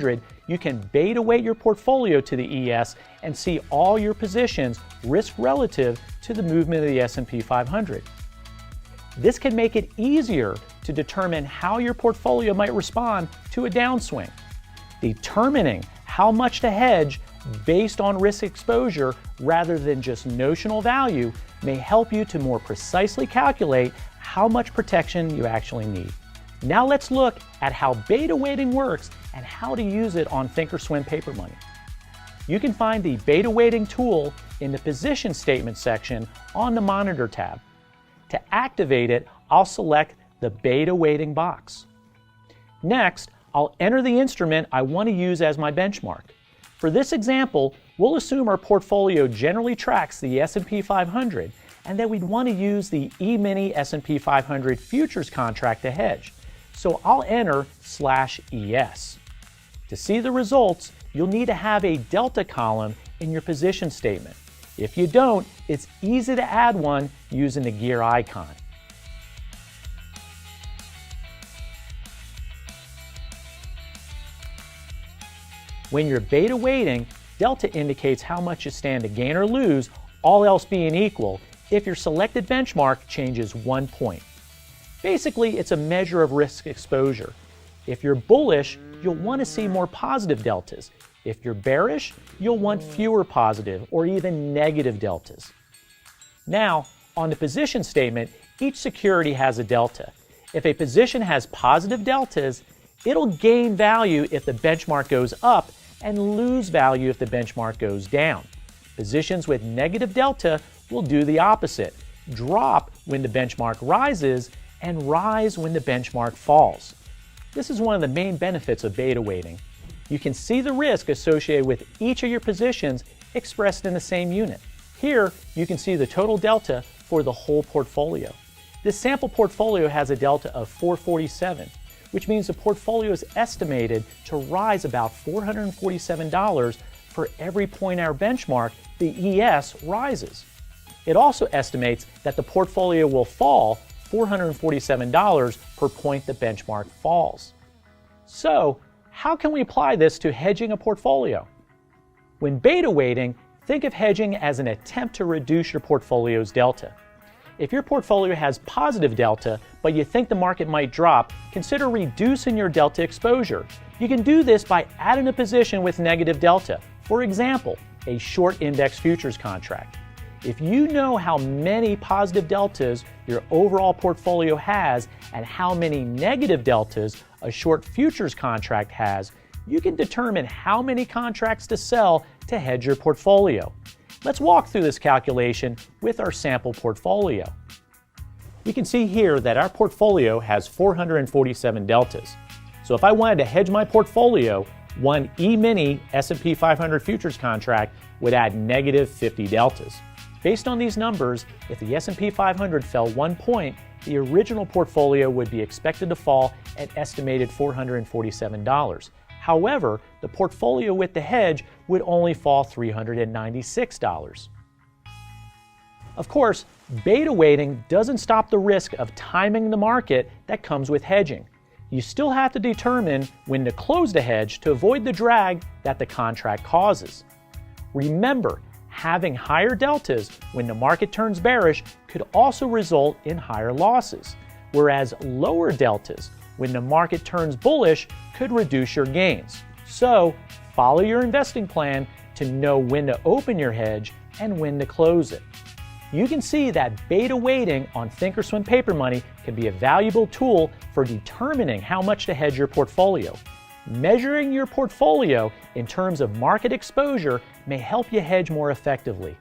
500, you can beta weight your portfolio to the ES and see all your positions risk relative to the movement of the S&P 500. This can make it easier to determine how your portfolio might respond to a downswing. Determining how much to hedge based on risk exposure rather than just notional value may help you to more precisely calculate how much protection you actually need. Now let's look at how beta weighting works and how to use it on Thinkorswim paper money. You can find the beta weighting tool in the position statement section on the monitor tab. To activate it, I'll select the beta weighting box. Next, I'll enter the instrument I want to use as my benchmark. For this example, we'll assume our portfolio generally tracks the S&P 500 and that we'd want to use the E-mini S&P 500 futures contract to hedge. So I'll enter /ES. To see the results, you'll need to have a delta column in your position statement. If you don't, it's easy to add one using the gear icon. When you're beta weighting, delta indicates how much you stand to gain or lose, all else being equal, if your selected benchmark changes 1 point. Basically, it's a measure of risk exposure. If you're bullish, you'll want to see more positive deltas. If you're bearish, you'll want fewer positive or even negative deltas. Now, on the position statement, each security has a delta. If a position has positive deltas, it'll gain value if the benchmark goes up and lose value if the benchmark goes down. Positions with negative delta will do the opposite, drop when the benchmark rises and rise when the benchmark falls. This is one of the main benefits of beta weighting. You can see the risk associated with each of your positions expressed in the same unit. Here, you can see the total delta for the whole portfolio. This sample portfolio has a delta of 447, which means the portfolio is estimated to rise about $447 for every point our benchmark, the ES, rises. It also estimates that the portfolio will fall $447 per point the benchmark falls. So, how can we apply this to hedging a portfolio? When beta weighting, think of hedging as an attempt to reduce your portfolio's delta. If your portfolio has positive delta, but you think the market might drop, consider reducing your delta exposure. You can do this by adding a position with negative delta. For example, a short index futures contract. If you know how many positive deltas your overall portfolio has and how many negative deltas a short futures contract has, you can determine how many contracts to sell to hedge your portfolio. Let's walk through this calculation with our sample portfolio. We can see here that our portfolio has 447 deltas. So if I wanted to hedge my portfolio, one E-mini S&P 500 futures contract would add negative 50 deltas. Based on these numbers, if the S&P 500 fell 1 point, the original portfolio would be expected to fall an estimated $447. However, the portfolio with the hedge would only fall $396. Of course, beta weighting doesn't stop the risk of timing the market that comes with hedging. You still have to determine when to close the hedge to avoid the drag that the contract causes. Remember, having higher deltas when the market turns bearish could also result in higher losses, whereas lower deltas when the market turns bullish could reduce your gains. So, follow your investing plan to know when to open your hedge and when to close it. You can see that beta weighting on Thinkorswim paper money can be a valuable tool for determining how much to hedge your portfolio. Measuring your portfolio in terms of market exposure may help you hedge more effectively.